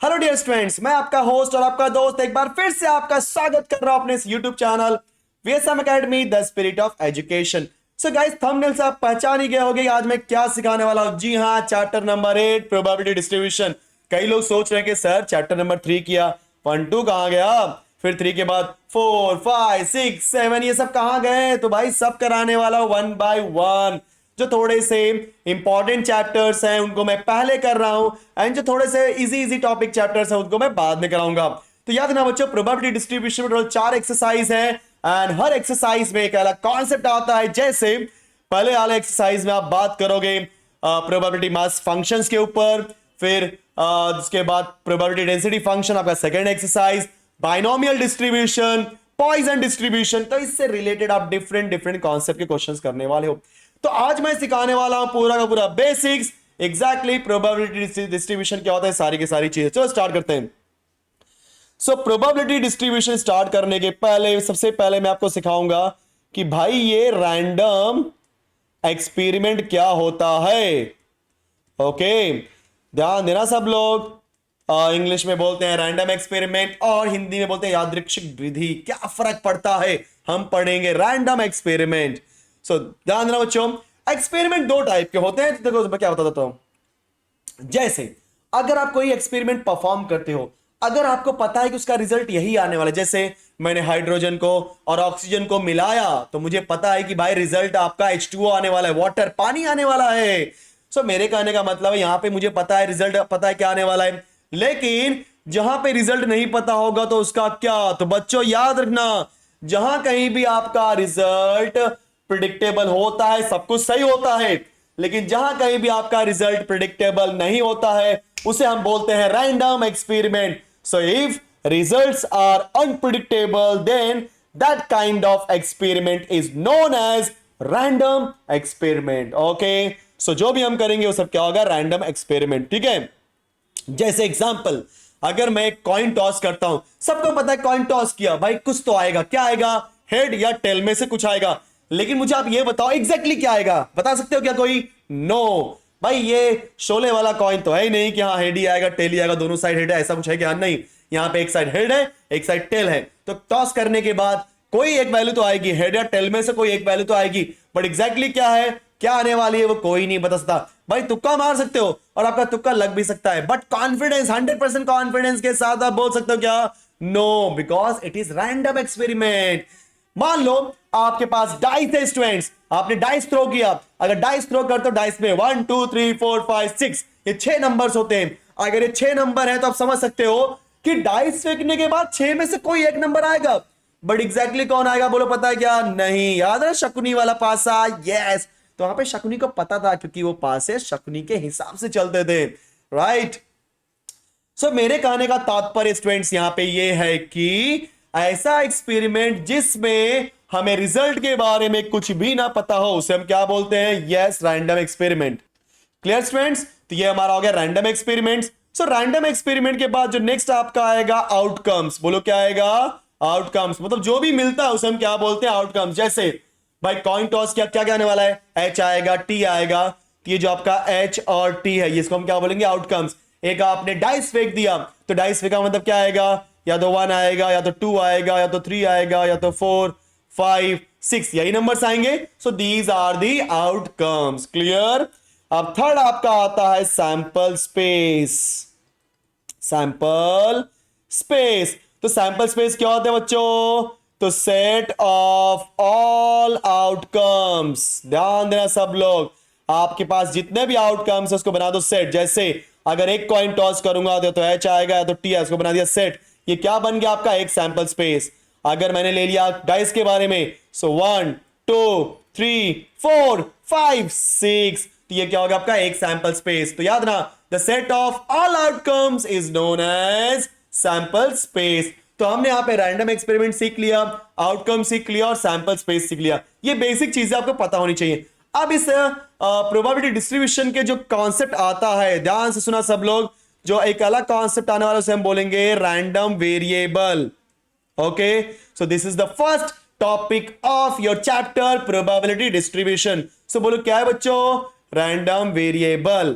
Hello dear students, मैं आपका host और आपका दोस्त एक बार फिर से आपका स्वागत कर रहा हूं अपने इस YouTube channel VSM academy the spirit of education. So guys, thumbnail से आप पहचान ही गए होंगे आज मैं क्या सिखाने वाला हूं। जी हां, चैप्टर नंबर 8 प्रोबेबिलिटी डिस्ट्रीब्यूशन। कई लोग सोच रहे हैं कि सर चैप्टर नंबर 3 किया, 1 2 कहां गया, फिर 3 के बाद 4 5 6 7 ये सब कहां गए। तो भाई सब कराने वाला हूं 1 बाय 1। जो थोड़े से इंपॉर्टेंट चैप्टर्स हैं उनको मैं पहले कर रहा हूं, एंड जो थोड़े से इजी इजी टॉपिक चैप्टर्स हैं उनको मैं बाद में कराऊंगा। तो याद रखना बच्चों, प्रोबेबिलिटी डिस्ट्रीब्यूशन में टोटल 4 एक्सरसाइज हैं, एंड हर एक्सरसाइज में एक अलग कॉन्सेप्ट आता है। जैसे पहले वाले एक्सरसाइज में आप बात करोगे प्रोबेबिलिटी मास फंक्शंस के ऊपर, फिर उसके बाद प्रोबेबिलिटी डेंसिटी फंक्शन आपका second exercise, binomial distribution, Poisson distribution. तो इससे रिलेटेड आप डिफरेंट डिफरेंट कॉन्सेप्ट के क्वेश्चंस करने वाले हो। तो आज मैं सिखाने वाला हूं पूरा का पूरा बेसिक्स, एग्जैक्टली प्रोबेबिलिटी डिस्ट्रीब्यूशन क्या होता है, सारी की सारी चीजें। चलो स्टार्ट करते हैं। सो प्रोबेबिलिटी डिस्ट्रीब्यूशन स्टार्ट करने के पहले सबसे पहले मैं आपको सिखाऊंगा कि भाई ये रैंडम एक्सपेरिमेंट क्या होता है। ओके, ध्यान देना सब लोग। इंग्लिश में बोलते हैं रैंडम एक्सपेरिमेंट और हिंदी में बोलते हैं यादृच्छिक विधि। क्या फर्क पड़ता है, हम पढ़ेंगे रैंडम एक्सपेरिमेंट। सो ध्यान देना बच्चों, एक्सपेरिमेंट दो टाइप के होते हैं। देखो मैं क्या बता देता हूं। जैसे अगर आप कोई एक्सपेरिमेंट परफॉर्म करते हो, अगर आपको पता है कि उसका रिजल्ट यही आने वाला है, जैसे मैंने हाइड्रोजन को और ऑक्सीजन को मिलाया तो मुझे पता है कि भाई रिजल्ट आपका H2O आने वाला है, वाटर पानी आने वाला है। सो मेरे कहने का मतलब है यहां पे मुझे पता है रिजल्ट, पता है क्या आने वाला है। लेकिन जहां पे रिजल्ट नहीं पता होगा तो उसका क्या, तो बच्चों याद रखना, जहां कहीं भी आपका रिजल्ट प्रिडिक्टेबल होता है सब कुछ सही होता है, लेकिन जहां कहीं भी आपका रिजल्ट प्रिडिक्टेबल नहीं होता है उसे हम बोलते हैं random experiment. So if results are unpredictable then that kind of experiment is known as random experiment. Okay, so जो भी हम करेंगे वो सब क्या होगा, रैंडम एक्सपेरिमेंट। ठीक है, जैसे एग्जांपल, अगर मैं एक कॉइन टॉस करता हूं, सबको पता है कॉइन टॉस किया भाई कुछ तो आएगा, क्या आएगा, हेड या टेल में से कुछ आएगा। लेकिन मुझे आप ये बताओ एग्जैक्टली क्या आएगा, बता सकते हो क्या कोई? नो भाई, ये शोले वाला कॉइन तो है ही नहीं कि हाँ हेड ही आएगा टेल ही आएगा, दोनों साइड हेड है, ऐसा कुछ है क्या? नहीं, यहां पे एक साइड हेड है एक साइड टेल है। तो टॉस करने के बाद कोई एक वैल्यू तो आएगी, हेड या टेल में से कोई एक वैल्यू तो आएगी, बट एग्जैक्टली क्या है, क्या आने वाली है वो कोई नहीं बता सकता। भाई तुक्का मार सकते हो और आपका तुक्का लग भी सकता है, बट कॉन्फिडेंस 100% कॉन्फिडेंस के साथ आप बोल सकते हो क्या? No, because it is random experiment. मान लो आपके पास डाइस है स्टूडेंट्स, आपने डाइस थ्रो किया। अगर डाइस थ्रो करते हो डाइस में 1 2 3 4 5 6 ये 6 नंबर्स होते हैं। अगर ये 6 नंबर है तो आप समझ सकते हो कि डाइस फेंकने के बाद 6 में से कोई एक नंबर आएगा, बट एग्जैक्टली कौन आएगा बोलो, पता है क्या? नहीं, याद है शकुनी वाला पासा? यस, तो वहां पे शकुनी को पता था क्योंकि वो पासे शकुनी के हिसाब से चलते थे, राइट। सो मेरे कहने का तात्पर्य स्टूडेंट्स यहां पे ये है कि ऐसा एक्सपेरिमेंट जिसमें हमें रिजल्ट के बारे में कुछ भी ना पता हो उसे हम क्या बोलते हैं? Yes, random experiment. Clear students? तो ये हमारा हो गया random experiment. So random experiment के बाद जो नेक्स्ट आपका आएगा आउटकम्स। बोलो क्या आएगा? आउटकम्स, मतलब जो भी मिलता है उसे हम क्या बोलते हैं? आउटकम्स। जैसे भाई कॉइन टॉस क्या क्या आने वाला है? एच आएगा, टी आएगा। तो ये जो आपका एच और टी है इसको हम क्या बोलेंगे? आउटकम्स। एक आपने डाइस फेंक दिया तो डाइस फेंका मतलब क्या आएगा? या तो 1 आएगा, या तो 2 आएगा, या तो 3 आएगा, या तो 4 5 6 यही नंबर्स आएंगे। So these are the outcomes. Clear? अब थर्ड आपका आता है सैंपल स्पेस। सैंपल स्पेस, तो सैंपल स्पेस क्या होता है बच्चों? तो सेट ऑफ ऑल आउटकम्स। ध्यान देना सब लोग, आपके पास जितने भी आउटकम्स है उसको बना दो सेट। जैसे अगर एक कॉइन टॉस करूंगा तो एच आएगा या तो टी है, उसको बना दिया सेट। ये क्या बन गया आपका? एक सैंपल स्पेस। अगर मैंने ले लिया डाइस के बारे में, सो 1 2 3 4 5 6, तो ये क्या होगा आपका? एक सैंपल स्पेस। तो याद रखना, the set of all outcomes is known as sample space. तो हमने यहां पे रैंडम एक्सपेरिमेंट सीख लिया, आउटकम सीख लिया और सैंपल स्पेस सीख लिया। ये बेसिक चीजें आपको पता होनी चाहिए। अब इस प्रोबेबिलिटी डिस्ट्रीब्यूशन के जो कॉन्सेप्ट आता है, ध्यान से सुना सब लोग, जो एक अलग कॉन्सेप्ट आने वाला उसे हम बोलेंगे random variable. Okay, so this is the first topic of your chapter probability distribution. So बोलो क्या है बच्चों? Random variable.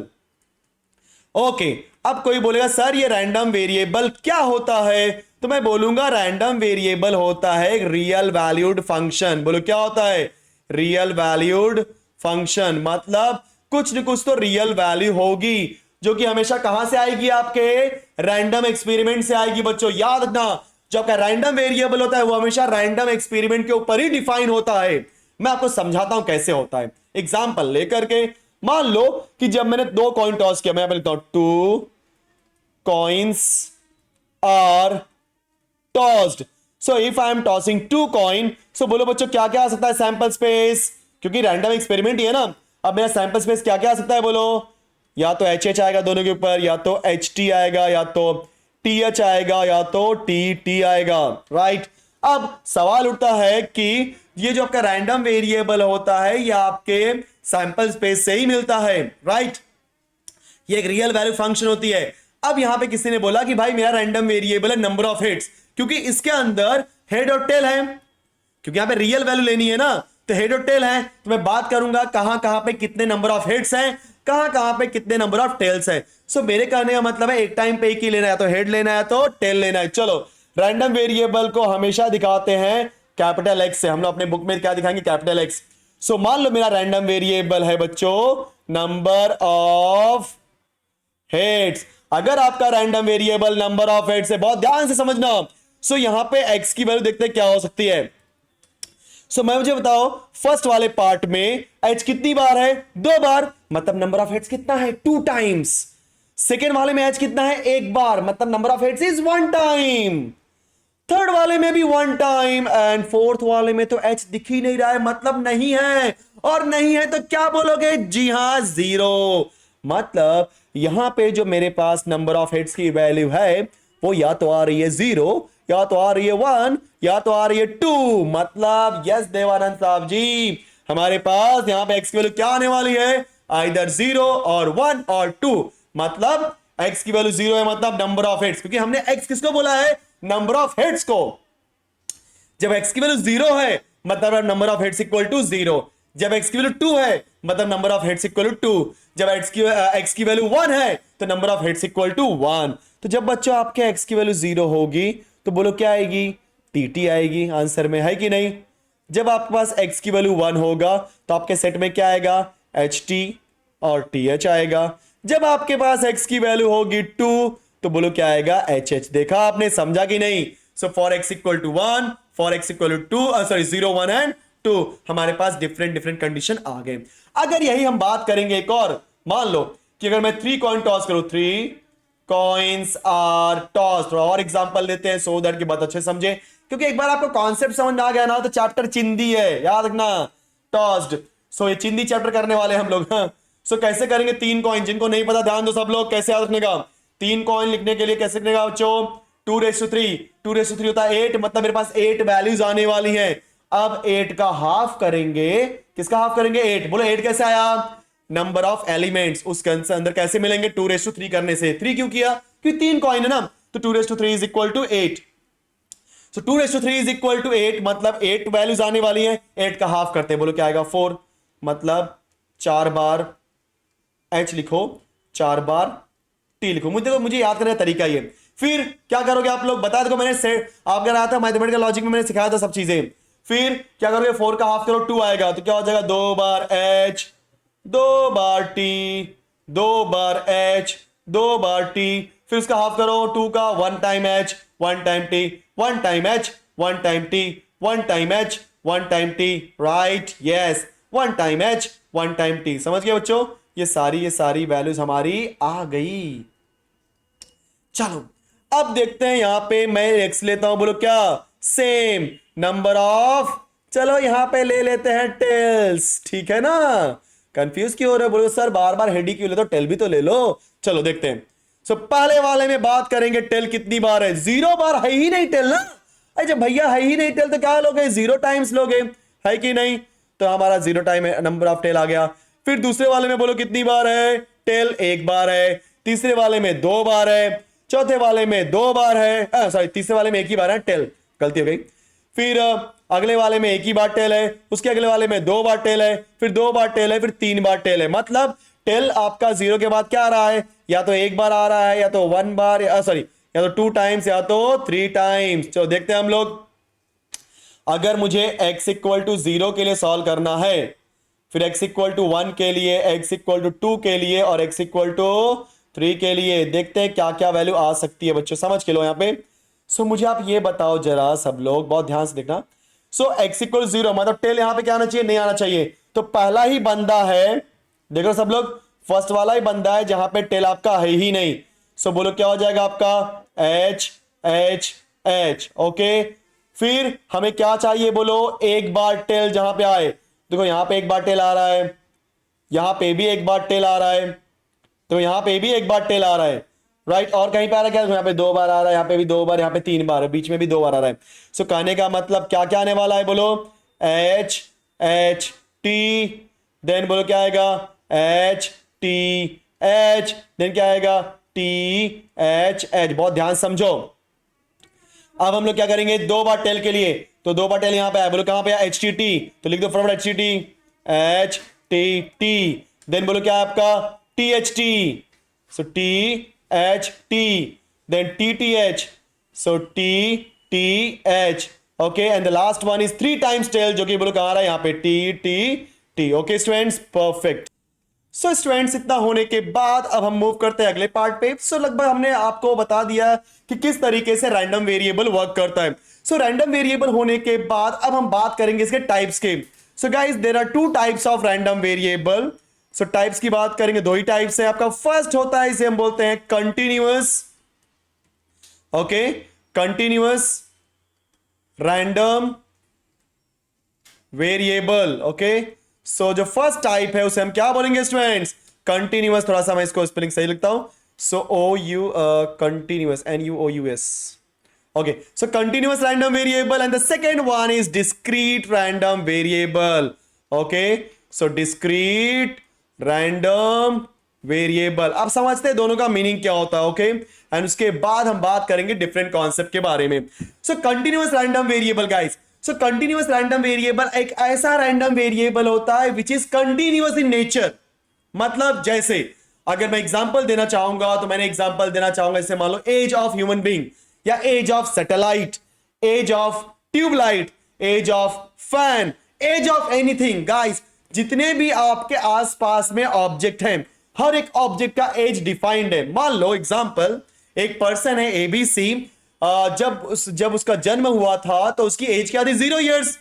ओके, अब कोई बोलेगा सर ये रैंडम वेरिएबल क्या होता है, तो मैं बोलूंगा रैंडम वेरिएबल होता है एक रियल वैल्यूड फंक्शन। बोलो क्या होता है, रियल वैल्यूड फंक्शन, मतलब कुछ न कुछ तो रियल वैल्यू होगी जो कि हमेशा कहां से आएगी, आपके रैंडम एक्सपेरिमेंट से आएगी। बच्चों याद रखना, जो आपका रैंडम वेरिएबल होता है वो हमेशा रैंडम एक्सपेरिमेंट के ऊपर ही डिफाइन होता है। मैं आपको समझाता हूं कैसे होता है, एग्जांपल लेकर के। मान लो कि जब मैंने 2 कॉइन टॉस किया, मैं लिखता हूं 2 coins are tossed. So if I am tossing 2 coin, so बोलो बच्चों क्या क्या आ सकता है सैंपल स्पेस, क्योंकि रैंडम एक्सपेरिमेंट ही है ना। अब मेरा सैंपल स्पेस क्या क्या आ सकता है बोलो, या तो एच एच आएगा दोनों के ऊपर, या तो एच टी आएगा, या तो टी एच आएगा, या तो टी टी आएगा, राइट। अब सवाल उठता है कि ये जो आपका रैंडम वेरिएबल होता है ये आपके सैंपल स्पेस से ही मिलता है, राइट। ये एक रियल वैल्यू फंक्शन होती है। अब यहां पे किसी ने बोला कि भाई मेरा रैंडम वेरिएबल है नंबर ऑफ हिट्स, क्योंकि इसके अंदर हेड और टेल है, क्योंकि यहां पे रियल वैल्यू लेनी है ना, तो हेड और टेल है, तो मैं बात करूंगा कहां कहां पे कितने नंबर ऑफ हिट्स हैं, कहां कहां पे कितने नंबर ऑफ टेल्स है। सो मेरे कहने का मतलब है एक टाइम पे एक ही लेना है, तो हेड लेना है तो टेल लेना है। चलो रैंडम वेरिएबल को हमेशा दिखाते हैं कैपिटल एक्स से, हम लोग अपने बुक में क्या दिखाएंगे, कैपिटल एक्स। सो मान लो मेरा रैंडम वेरिएबल है बच्चों नंबर ऑफ हेड्स। अगर आपका random variable number of heads है, बहुत ध्यान से समझना। सो यहां पे एक्स की वैल्यू देखते हैं क्या हो सकती है। सो मैं मुझे बताओ फर्स्ट वाले पार्ट में एच कितनी बार है, 2 बार, मतलब नंबर ऑफ हेड्स कितना है, 2 टाइम्स। सेकेंड वाले में एच कितना है, 1 बार, मतलब number of heads is 1 time. Third वाले में भी 1 टाइम, एंड फोर्थ वाले में तो एच दिख ही नहीं रहा है, मतलब नहीं है, और नहीं है तो क्या बोलोगे, जी हां 0। मतलब यहां पे जो मेरे पास नंबर ऑफ हेड्स की वैल्यू है वो या तो आ रही है 0, या तो आ रही है 1, या तो आ रही है 2। मतलब यस देवानंद साहब जी, हमारे पास यहां पे एक्स की वैल्यू क्या आने वाली है, आइदर 0 और 1 और 2। मतलब एक्स की वैल्यू 0 है, मतलब नंबर ऑफ हेड्स, क्योंकि हमने एक्स किसको बोला है, नंबर ऑफ हेड्स को। जब एक्स की वैल्यू 0 है मतलब number of heads equal to 0। जब एक्स की वैल्यू 2 है मतलब number of heads equal to 2। जब एक्स की वैल्यू 1 है तो number of heads equal to 1। तो जब बच्चों आपके एक्स की वैल्यू 0 होगी तो बोलो क्या आएगी, टीटी आएगी आंसर में, है कि नहीं। जब आपके पास एक्स की वैल्यू 1 होगा तो आपके सेट में क्या आएगा, एच टी और टी एच आएगा। जब आपके पास एक्स की वैल्यू होगी 2 तो बोलो क्या आएगा, एच एच। देखा आपने, समझा कि नहीं। So for x equal to 1, for x equal to 2, sorry 0 1 and 2, हमारे पास डिफरेंट डिफरेंट कंडीशन आ गए। अगर यही हम बात करेंगे एक और, मान लो कि अगर मैं 3 कॉइन टॉस करूं, 3 कॉइन्स आर टॉस। थोड़ा और एग्जांपल लेते हैं सो दैट की बात अच्छे समझे, क्योंकि एक बार आपको कॉन्सेप्ट समझ में आ गया ना तो चैप्टर चिंदी है, याद रखना, टॉस्ड। सो ये चिंदी चैप्टर करने वाले हम लोग। सो कैसे करेंगे 3 कॉइन, जिनको नहीं पता ध्यान दो सब लोग, कैसे याद रखने का। 3 कॉइन लिखने के लिए कैसे लिखने का बच्चों, 2 रेस टू 3 होता है 8, मतलब मेरे पास 8 वैल्यूज आने वाली हैं। अब 8 का हाफ करेंगे, किसका हाफ करेंगे, 8। बोलो 8 कैसे आया, नंबर ऑफ एलिमेंट्स उसके अंदर कैसे मिलेंगे, 2 करने से। 3 क्यों किया, क्योंकि 3 कॉइन है ना, तो 2 is equal to 8। So 2 is equal to 8, मतलब 8 वैल्यूज आने वाली है, 8 का हाफ करते हैं, बोलो क्या आएगा 4। मतलब 4 बार एच लिखो, 4 बार टी लिखो। मुझे याद करने का तरीका ये। फिर क्या करोगे आप लोग, बता दो, मैंने सेट आपका रहा था मैथमेटिकल लॉजिक में, मैंने सिखाया था सब चीजें। फिर क्या करोगे, 4 का हाफ करो, 2 आएगा, तो क्या हो जाएगा, 2 बार एच, 2 बार टी, 2 बार एच, 2 बार टी। फिर उसका हाफ करो 2 का, 1 time H, 1 time T, 1 time H, 1 time T, 1 time H, 1 time T, right, yes, 1 time H, 1 time T. समझ गए बच्चों, ये सारी वैल्यूज हमारी आ गई। चलो अब देखते हैं, यहां पे मैं एक्स लेता हूं, बोलो क्या, सेम नंबर ऑफ, चलो यहां पे ले लेते हैं टेल्स, ठीक है ना। कंफ्यूज क्यों हो रहे हो, बोलो सर बार बार हेड ही क्यों ले, तो टेल भी तो ले लो। चलो देखते हैं। सो पहले वाले में बात करेंगे टेल कितनी बार है, 0 बार है ही नहीं टेल ना। अरे जब भैया है ही नहीं टेल तो क्या लोगे, 0 टाइम्स लोगे, है कि नहीं। तो हमारा 0 टाइम नंबर ऑफ टेल आ गया। फिर दूसरे वाले में बोलो कितनी बार है, टेल 1 बार है। तीसरे वाले में 2 बार है। चौथे वाले में 2 बार है, सॉरी तीसरे वाले में 1 ही बार है, टेल गलती हो गई। फिर अगले वाले में 1 ही बार टेल है, उसके अगले वाले में 2 बार टेल है, फिर 2 बार टेल है, फिर 3 बार टेल है। मतलब टेल आपका 0 के बाद क्या आ रहा है, या तो एक बार आ रहा है, या तो 1 बार, सॉरी या तो 2 टाइम्स, या तो 3 टाइम्स। चलो देखते हैं हम लोग। अगर मुझे x इक्वल टू 0 के लिए सॉल्व करना है, फिर x इक्वल टू 1 के लिए, x इक्वल टू 2 के लिए और x इक्वल टू 3 के लिए, देखते हैं क्या क्या वैल्यू आ सकती है बच्चों, समझ के लो यहां पे। मुझे आप ये बताओ जरा, सब लोग बहुत ध्यान से देखना। x इक्वल 0 मतलब टेल यहां पे क्या आना चाहिए, नहीं आना चाहिए। तो पहला ही बंदा है, देखो सब लोग, फर्स्ट वाला ही बंदा है जहां पे टेल आपका है ही नहीं। बोलो क्या हो जाएगा आपका, H H H। ओके, फिर हमें क्या चाहिए, बोलो एक बार टेल जहां पे आए। देखो यहां पे एक बार टेल आ रहा है, यहां पे भी एक बार टेल आ रहा है, तो यहां पे भी एक बार टेल आ रहा है, राइट। और कहीं पे आ रहा है क्या, यहां पे 2 बार आ रहा है, यहां पे भी 2 बार, यहां पे 3 बार है, बीच में भी 2 बार आ रहा है। कहने का मतलब क्या क्या आने वाला है, बोलो H H T, देन बोलो क्या आएगा, H T H, देन क्या आएगा, T H H। बहुत ध्यान समझो। अब हम लोग क्या करेंगे, 2 बार टेल के लिए, तो 2 बार टेल यहां पे है, बोलो कहां पे है, एच टी टी, तो लिख दो फटाफट H T T, H T T. Then बोलो क्या है आपका, T H T, so T H T, then T T H, so T T H. Okay, and the last one is 3 times tail, जो कि बोलो कहां आ रहा है, यहां पे T T T. Okay students, perfect. Students, इतना होने के बाद अब हम मूव करते हैं अगले पार्ट पे। लगभग हमने आपको बता दिया कि किस तरीके से रैंडम वेरिएबल वर्क करता है। रैंडम वेरिएबल होने के बाद अब हम बात करेंगे इसके टाइप्स के। Guys, there are 2 types of random variable. Types की बात करेंगे, 2 ही टाइप्स है आपका। फर्स्ट होता है, इसे हम बोलते हैं continuous, okay, continuous random variable. Okay, जो फर्स्ट टाइप है उसे हम क्या बोलेंगे स्टूडेंट्स, कंटिन्यूअस। थोड़ा सा मैं इसको स्पेलिंग सही लिखता हूं, continuous, NUOUS। Okay, continuous random variable, and the second one is discrete random variable. Okay, discrete random variable. आप समझते हैं दोनों का मीनिंग क्या होता है, ओके। एंड उसके बाद हम बात करेंगे डिफरेंट कॉन्सेप्ट के बारे में। Continuous random variable guys, continuous random variable एक ऐसा रैंडम वेरिएबल होता है which is continuous in nature. मतलब जैसे अगर मैं एग्जांपल देना चाहूंगा, तो मैंने एग्जांपल देना चाहूंगा, जैसे मान लो एज ऑफ ह्यूमन बीइंग, या age of satellite, age of tubelight, age of fan, age of anything. Guys, जितने भी आपके आसपास में ऑब्जेक्ट हैं, हर एक ऑब्जेक्ट का एज डिफाइंड है। मान लो एग्जांपल, एक पर्सन है ABC, जब उसका जन्म हुआ था तो उसकी एज क्या थी, 0 इयर्स।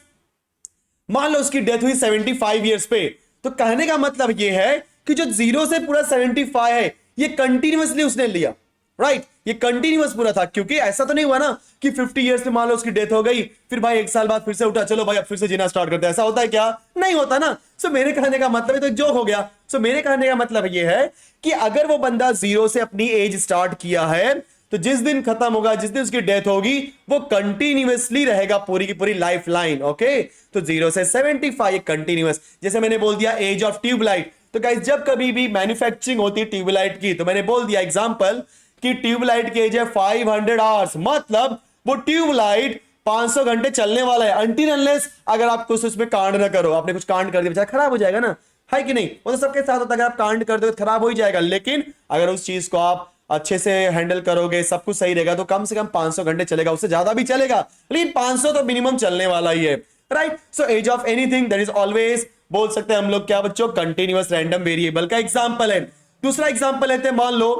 मान लो उसकी डेथ हुई 75 इयर्स पे। तो कहने का मतलब यह है कि जो 0 से पूरा 75 है, ये कंटिन्यूअसली उसने लिया, राइट। ये कंटिन्यूअस पूरा था, क्योंकि ऐसा तो नहीं हुआ ना कि 50 इयर्स पे मान लो उसकी डेथ हो गई, फिर भाई 1 साल बाद फिर से उठा, चलो भाई अब फिर से जीना स्टार्ट करते हैं। ऐसा होता है क्या, नहीं होता ना। मेरे कहने का मतलब, तो एक जोक हो गया। मेरे कहने का मतलब यह है कि अगर वो बंदा 0 से अपनी एज स्टार्ट किया है, तो जिस दिन खत्म होगा, जिस दिन उसकी डेथ होगी, वो कंटिन्यूअसली रहेगा पूरी की पूरी लाइफ लाइन। ओके, तो 0 से 75 कंटिन्यूअस। जैसे मैंने बोल दिया एज ऑफ ट्यूबलाइट, तो गाइस जब कभी भी मैन्युफैक्चरिंग होती है ट्यूबलाइट की, तो मैंने बोल दिया एग्जांपल कि ट्यूबलाइट की एज है 500 आवर्स, मतलब वो ट्यूबलाइट 500 घंटे चलने वाला है, अनटिल अनलेस अगर आप कुछ उसमें कांड ना करो। आपने कुछ कांड कर दिया, बेचारा खराब हो जाएगा ना, है कि नहीं। वो तो सबके साथ होता है, अगर आप कांड कर दो तो खराब हो ही जाएगा। लेकिन अगर उस चीज को आप अच्छे से हैंडल करोगे, सब कुछ सही रहेगा, तो कम से कम 500 घंटे चलेगा, उससे ज्यादा भी चलेगा, लेकिन 500 तो मिनिमम चलने वाला ही है, right. Age of anything that is always, बोल सकते हैं हम लोग क्या बच्चों, कंटिन्यूअस रैंडम वेरिएबल का एग्जांपल है। दूसरा एग्जांपल लेते हैं, मान लो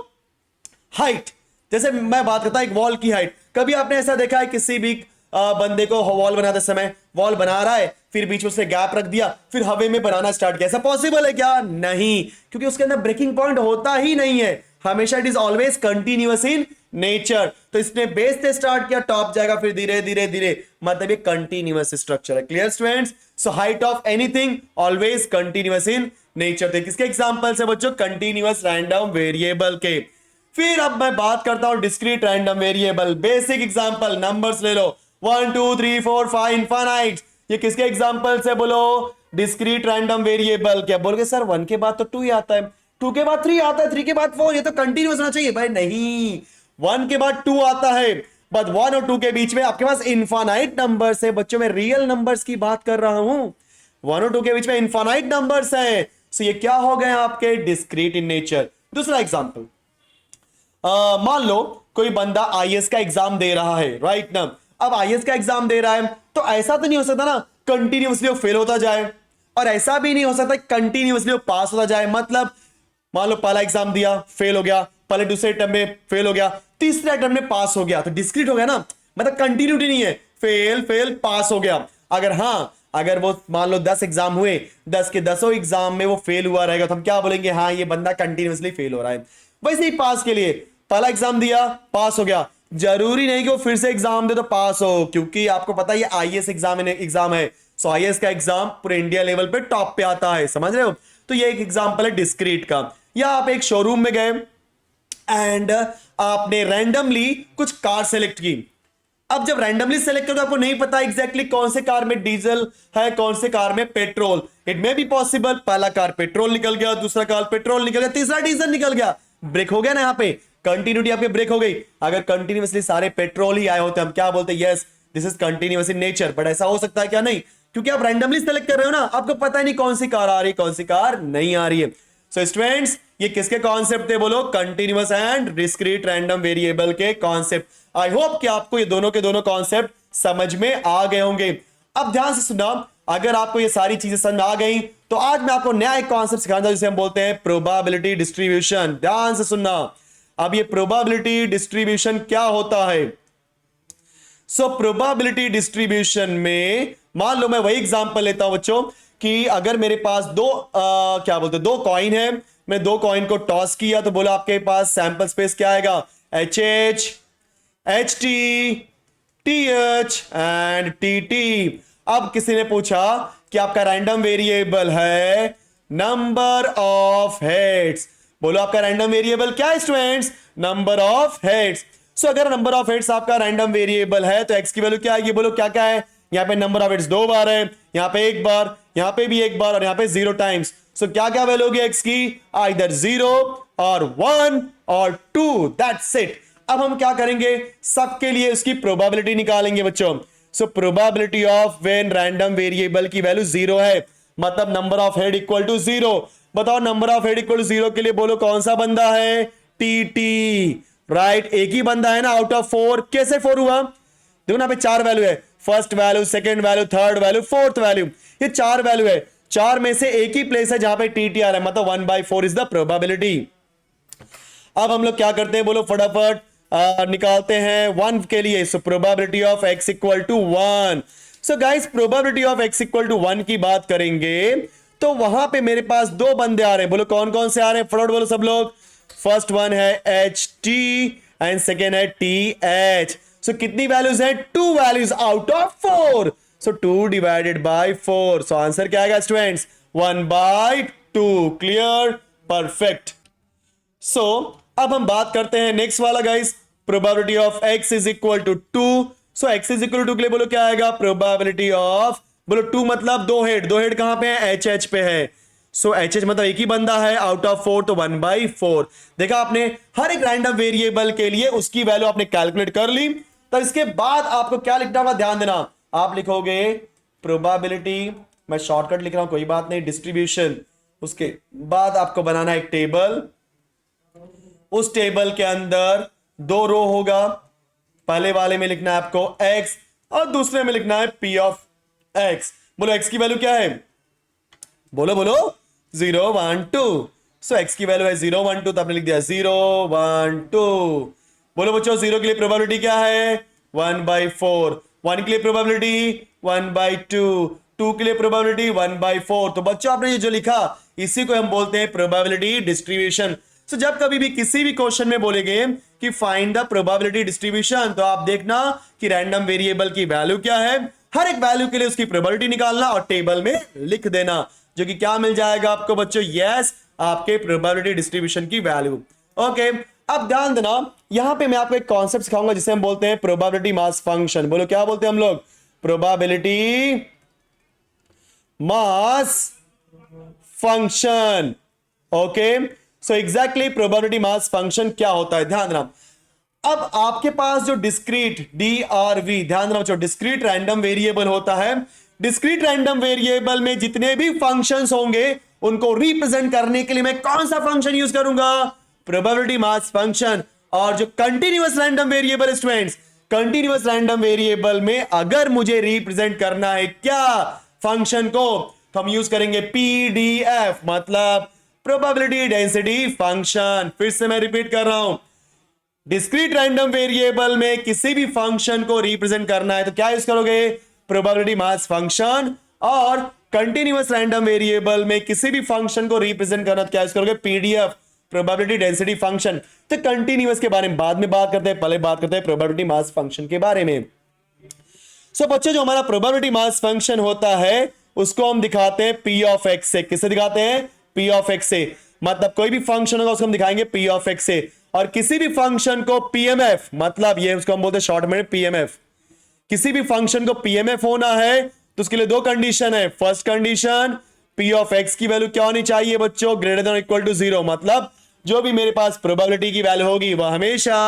हाइट। जैसे मैं बात करता हूं एक वॉल की हाइट। कभी आपने ऐसा देखा है किसी भी बंदे को वॉल बनाते समय, वॉल बना रहा है, फिर बीच में उसने गैप रख दिया, फिर हवा में बनाना स्टार्ट किया, ऐसा पॉसिबल है क्या, नहीं, क्योंकि उसके अंदर ब्रेकिंग पॉइंट होता ही नहीं है, हमेशा it is always continuous in nature. तो इसने बेस से स्टार्ट किया, टॉप जाएगा, फिर धीरे धीरे धीरे, मतलब ये कंटिन्यूअस स्ट्रक्चर है। Clear students, height of anything always continuous in nature. तो किसके एग्जांपल्स है बच्चों, कंटिन्यूअस रैंडम वेरिएबल के। फिर अब मैं बात करता हूं discrete random variable. Basic example, numbers ले लो, 1 2 3 4 5 इनफाइनाइट। ये किसके एग्जांपल्स है, बोलो डिस्क्रीट रैंडम वेरिएबल। क्या बोलोगे सर 1 के बाद तो 2 ही आता है, 2 के बाद 3 आता है, 3 के बाद 4, ये तो कंटिन्यूअस होना चाहिए। भाई नहीं, 1 के बाद 2 आता है, बट 1 और 2 के बीच में आपके पास इनफाइनाइट नंबर्स है। बच्चों मैं रियल नंबर्स की बात कर रहा हूं, 1 और 2 के बीच में इनफाइनाइट नंबर्स हैं। सो ये क्या हो गए आपके डिस्क्रीट इन नेचर। दूसरा एग्जांपल, मान लो कोई बंदा आईएएस का एग्जाम दे रहा है, राइट ना। अब आईएएस का एग्जाम दे रहा है तो ऐसा तो नहीं हो सकता ना कंटिन्यूअसली वो फेल होता जाए, और ऐसा भी नहीं हो सकता कंटिन्यूअसली वो पास होता जाए। मतलब मान लो पहला एग्जाम दिया, फेल हो गया, पहले दूसरे अटेम्प्ट में फेल हो गया, तीसरे अटेम्प्ट में पास हो गया, तो डिस्क्रीट हो गया ना, मतलब कंटिन्यूटी नहीं है, फेल फेल पास हो गया। अगर हाँ, अगर वो मान लो 10 एग्जाम हुए, 10 के 10 एग्जाम में वो फेल हुआ रहेगा, तो हम क्या बोलेंगे, हाँ ये बंदा कंटिन्यूअसली फेल हो रहा है। वैसे ही पास के लिए, पहला एग्जाम दिया, पास हो गया, जरूरी नहीं कि वो फिर से एग्जाम दे तो पास हो, क्योंकि आपको पता है ये आईएएस एग्जाम है। सो आईएएस का एग्जाम पूरे इंडिया लेवल पे टॉप पे आता है, समझ रहे हो। तो ये एक एग्जांपल है डिस्क्रीट का। या आप एक शोरूम में गए एंड आपने रैंडमली कुछ कार सेलेक्ट की। अब जब रैंडमली सेलेक्ट करो तो आपको नहीं पता एग्जैक्टली कौन से कार में डीजल है, कौन से कार में petrol. It may be possible पहला कार पेट्रोल निकल गया, दूसरा कार पेट्रोल निकल गया, तीसरा डीजल निकल गया, ब्रेक हो गया ना, यहाँ पे कंटिन्यूटी आपके ब्रेक हो गई। अगर कंटिन्यूअसली सारे पेट्रोल ही आए होते हम क्या बोलते, yes this is continuous in nature. But ऐसा हो सकता है क्या, नहीं, क्योंकि आप रैंडमली सेलेक्ट कर रहे हो ना, आपको पता ही नहीं कौन सी कार आ रही है, कौन सी कार नहीं आ रही है। सो स्टूडेंट्स, ये किसके कॉन्सेप्ट थे, बोलो, continuous and discrete random variable के कॉन्सेप्ट। आई होप कि आपको ये दोनों के दोनों कॉन्सेप्ट समझ में आ गए होंगे। अब ध्यान से सुनना, अगर आपको ये सारी चीजें समझ में आ गई तो आज मैं आपको नया एक कॉन्सेप्ट सिखाऊंगा जिसे हम बोलते हैं प्रोबेबिलिटी डिस्ट्रीब्यूशन। ध्यान से सुनना, अब ये प्रोबेबिलिटी डिस्ट्रीब्यूशन क्या होता है। सो प्रोबेबिलिटी डिस्ट्रीब्यूशन में मान लो मैं वही एग्जांपल लेता हूं बच्चों कि अगर मेरे पास दो कॉइन है, मैं दो कॉइन को टॉस किया तो बोला आपके पास सैंपल स्पेस क्या आएगा, H H, H T, T H and T T. अब किसी ने पूछा कि आपका रैंडम वेरिएबल है नंबर ऑफ हेड्स, बोलो आपका रैंडम वेरिएबल क्या है स्टूडेंट्स, नंबर ऑफ हेड्स। सो अगर नंबर ऑफ हेड्स आपका रैंडम वेरिएबल है तो एक्स की वैल्यू क्या आएगी, बोलो क्या क्या है, यहाँ पे नंबर ऑफ हेड्स 2 बार है, यहाँ पे 1 बार, यहाँ पे भी 1 बार और यहाँ पे 0 टाइम्स। सो क्या क्या वैल्यू होगी एक्स की, आइदर 0 और 1 और 2, दैट्स इट। अब हम क्या करेंगे, सबके लिए उसकी प्रोबेबिलिटी निकालेंगे बच्चों। So probability of when random variable की वैल्यू 0 है, मतलब number of head equal to 0। बताओ number of head equal to 0 के लिए बोलो कौन सा बंदा है, टी टी, राइट, एक ही बंदा है ना आउट ऑफ 4। कैसे 4 हुआ, देखो ना पे 4 वैल्यू है, first value, second value, third value, fourth value, ये 4 वैल्यू है, 4 में से एक ही प्लेस है जहां पे टी आ रहा है, मतलब 1/4 इज द प्रोबेबिलिटी। अब हम लोग क्या करते हैं, बोलो फटाफट निकालते हैं 1 के लिए। So probability of x equal to 1। So guys probability of x equal to 1 की बात करेंगे तो वहां पे मेरे पास 2 बंदे आ रहे हैं, बोलो कौन कौन से आ रहे हैं, फटाफट बोलो सब लोग। फर्स्ट वन है एच टी एंड सेकेंड है टी एच। सो कितनी वैल्यूज है, 2 values out of 4। So 2 divided by 4। So answer क्या आएगा स्टूडेंट्स, 1/2। Clear, perfect. सो अब हम बात करते हैं नेक्स्ट वाला guys, probability of x is equal to 2। So x is equal to के लिए बोलो क्या आएगा, प्रोबेबिलिटी ऑफ, बोलो 2 मतलब 2 हेड, 2 हेड कहां पे है, एच एच पे है। सो एच एच मतलब एक ही बंदा है आउट ऑफ 4, तो 1/4। देखा आपने, हर एक रैंडम वेरिएबल के लिए उसकी वैल्यू आपने कैलकुलेट कर ली। तो इसके बाद आपको क्या लिखना होगा, ध्यान देना, आप लिखोगे प्रोबेबिलिटी, मैं शॉर्टकट लिख रहा हूं कोई बात नहीं, डिस्ट्रीब्यूशन। उसके बाद आपको बनाना एक टेबल, उस टेबल के अंदर 2 रो होगा, पहले वाले में लिखना है आपको x और दूसरे में लिखना है p ऑफ x। बोलो x की वैल्यू क्या है, बोलो बोलो 0 1 2। सो x की वैल्यू है 0 1 2, तो आपने लिख दिया 0 1 2। बोलो बच्चों 0 के लिए प्रोबेबिलिटी क्या है, 1/4। 1 के लिए प्रोबेबिलिटी 1/2, 2 के लिए प्रोबेबिलिटी 1/4। तो बच्चों आपने ये जो लिखा इसी को हम बोलते हैं प्रोबेबिलिटी डिस्ट्रीब्यूशन। तो जब कभी भी किसी भी क्वेश्चन में बोलेंगे कि फाइंड द प्रोबेबिलिटी डिस्ट्रीब्यूशन, तो आप देखना कि रैंडम वेरिएबल की वैल्यू क्या है, हर एक वैल्यू के लिए उसकी प्रोबेबिलिटी निकालना और टेबल में लिख देना, जो कि क्या मिल जाएगा आपको बच्चों, यस आपके प्रोबेबिलिटी डिस्ट्रीब्यूशन की वैल्यू। ओके, अब ध्यान देना, यहां पे मैं आपको एक कॉन्सेप्ट सिखाऊंगा जिसे हम बोलते हैं प्रोबेबिलिटी मास फंक्शन। बोलो क्या बोलते हैं हम लोग, probability mass function. Okay, so exactly probability mass function क्या होता है, ध्यान देना। अब आपके पास जो डिस्क्रीट DRV, ध्यान देना बच्चों, डिस्क्रीट रैंडम वेरिएबल होता है। डिस्क्रीट रैंडम वेरिएबल में जितने भी फंक्शंस होंगे उनको रिप्रेजेंट करने के लिए मैं कौन सा फंक्शन यूज करूंगा? Probability mass function. और जो continuous random variable students, continuous random variable में अगर मुझे रिप्रेजेंट करना है क्या फंक्शन को, तो हम यूज करेंगे पीडीएफ, मतलब प्रोबेबिलिटी डेंसिटी फंक्शन। फिर से मैं रिपीट कर रहा हूं, डिस्क्रीट रैंडम वेरिएबल में किसी भी फंक्शन को रिप्रेजेंट करना है तो क्या यूज करोगे? Probability mass function. और कंटिन्यूअस रैंडम वेरिएबल में किसी भी फंक्शन को रिप्रेजेंट करना तो क्या यूज करोगे? PDF, probability density function. तो कंटिन्यूअस के बारे में बाद में बात करते हैं, पहले बात करते हैं प्रोबेबिलिटी मास फंक्शन के बारे में। सो बच्चों, जो हमारा प्रोबेबिलिटी मास फंक्शन होता है उसको हम दिखाते हैं पी ऑफ एक्स से। किससे दिखाते हैं? पी ऑफ एक्स से। मतलब कोई भी फंक्शन होगा उसको हम दिखाएंगे पी ऑफ एक्स से। और किसी भी फंक्शन को पीएमएफ, मतलब ये उसको हम बोलते हैं शॉर्ट में पीएमएफ, किसी भी फंक्शन को पीएमएफ होना है तो उसके लिए दो कंडीशन है। First condition, P of x की वैल्यू क्या होनी चाहिए बच्चों? ग्रेटर देन इक्वल टू 0, मतलब जो भी मेरे पास प्रोबेबिलिटी की वैल्यू होगी वह हमेशा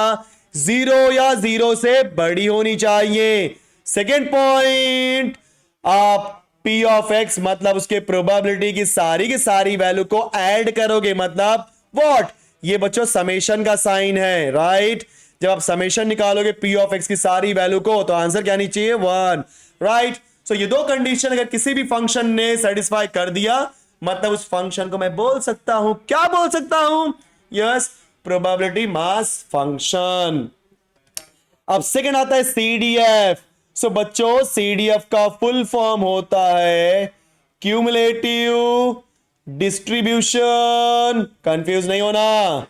0 या 0 से बड़ी होनी चाहिए। सेकेंड पॉइंट, आप पी ऑफ एक्स मतलब उसके प्रोबेबिलिटी की सारी वैल्यू को ऐड करोगे, मतलब व्हाट? ये बच्चों समेशन का साइन है, राइट? जब आप समेशन निकालोगे पी ऑफ एक्स की सारी वैल्यू को तो आंसर क्या आनी चाहिए? 1, राइट? सो ये दो कंडीशन अगर किसी भी फंक्शन ने सेटिस्फाई कर दिया, मतलब उस फंक्शन को मैं बोल सकता हूं, क्या बोल सकता हूं? Yes, probability mass function. अब सेकंड आता है सीडीएफ। सो बच्चों, सीडीएफ का फुल फॉर्म होता है क्यूमुलेटिव डिस्ट्रीब्यूशन, कंफ्यूज नहीं होना,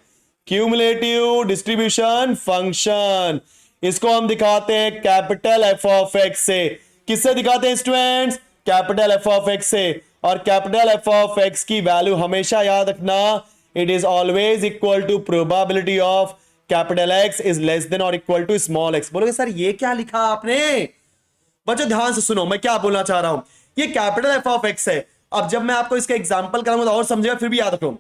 क्यूमुलेटिव डिस्ट्रीब्यूशन फंक्शन। इसको हम दिखाते हैं कैपिटल एफ ऑफ एक्स से। किससे दिखाते हैं students? Capital F of x से। और कैपिटल एफ ऑफ एक्स की वैल्यू हमेशा याद रखना, it is always equal to probability of capital X is less than और इक्वल टू स्मॉल एक्स। बोलोगे सर ये क्या लिखा आपने? बच्चों ध्यान से सुनो, मैं क्या बोलना चाह रहा हूं। ये कैपिटल एफ ऑफ एक्स है। अब जब मैं आपको इसका एग्जांपल कराऊंगा तो और समझेगा, फिर भी याद रखो।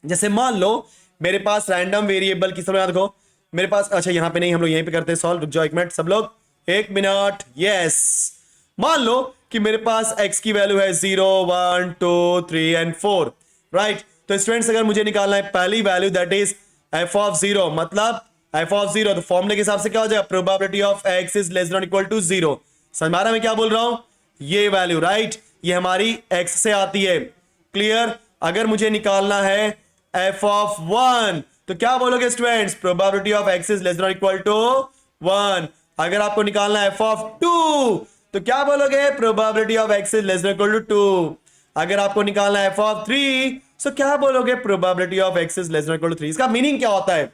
जैसे मान लो मेरे पास रैंडम वेरिएबल की, सब याद रखो मेरे पास, अच्छा यहां पे नहीं, हम लोग यहीं पे करते हैं सॉल्व। रुक जाओ एक मिनट सब लोग, एक मिनट। यस, मान लो कि मेरे पास x की वैल्यू है 0, 1, 2, 3 एंड 4, राइट? तो स्टूडेंट्स अगर मुझे निकालना है पहली value that is f of 0, मतलब f ऑफ 0, तो फॉर्मूले के हिसाब से क्या हो जाएगा? Probability of x is less than equal to 0। समझ आ रहा है मैं क्या बोल रहा हूं? ये वैल्यू, राइट, ये हमारी x से आती है। क्लियर? अगर मुझे निकालना है f ऑफ 1 तो क्या बोलोगे students? Probability of x is less than equal to 1। अगर आपको निकालना है f ऑफ 2 तो क्या बोलोगे? Probability of x is less than equal to 2। अगर आपको निकालना है f ऑफ 3 तो क्या बोलोगे? Probability of x is less than equal to 3। इसका मीनिंग क्या होता है?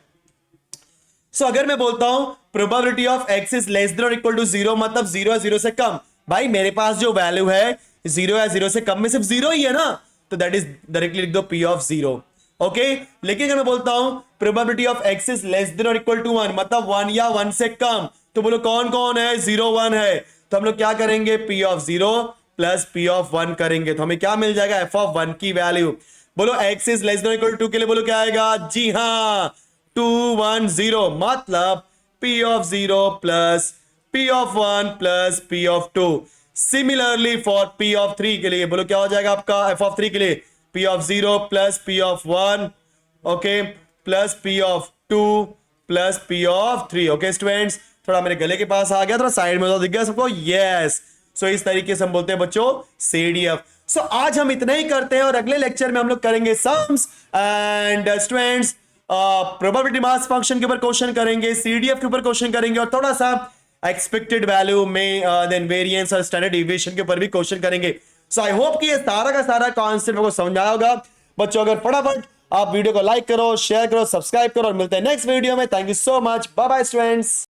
सो अगर मैं बोलता हूं probability of x is less than और इक्वल टू 0, मतलब 0 या 0 से कम। भाई मेरे पास जो वैल्यू है 0 या 0 से कम में सिर्फ 0 ही है ना, तो दैट इज डायरेक्टली लिख दो p ऑफ 0। ओके, लेकिन अगर मैं बोलता हूं probability of x is less than और इक्वल टू 1, मतलब 1 या 1 से कम, तो बोलो कौन कौन है? 0, 1 है। तो हम लोग क्या करेंगे? p of 0 plus p of 1 करेंगे, तो हमें क्या मिल जाएगा? f ऑफ 1 की वैल्यू। बोलो x is less than equal to 2 के लिए बोलो क्या आएगा? जी हाँ, 2, 1, 0, मतलब p of 0 plus p of 1 plus p of 2। Similarly for p of 3 के लिए बोलो क्या हो जाएगा आपका? f ऑफ 3 के लिए p of 0 plus p of 1, okay, plus p of 2 plus p of 3। Okay students, थोड़ा मेरे गले के पास आ गया, थोड़ा साइड में तो दिख गया सबको? यस। सो इस तरीके से हम बोलते हैं बच्चों सीडीएफ। सो आज हम इतना ही करते हैं और अगले लेक्चर में हम लोग करेंगे sums and students probability mass function के ऊपर क्वेश्चन करेंगे, सीडीएफ के ऊपर क्वेश्चन करेंगे और थोड़ा सा एक्सपेक्टेड वैल्यू में देन वेरिएंस और स्टैंडर्ड डिविएशन के ऊपर भी क्वेश्चन करेंगे। सो आई होप कि ये सारा का सारा कॉन्सेप्ट को समझ आया होगा बच्चों। अगर फटाफट आप वीडियो को लाइक करो, शेयर करो, सब्सक्राइब करो और मिलते हैं नेक्स्ट वीडियो में। Thank you so much, bye bye students.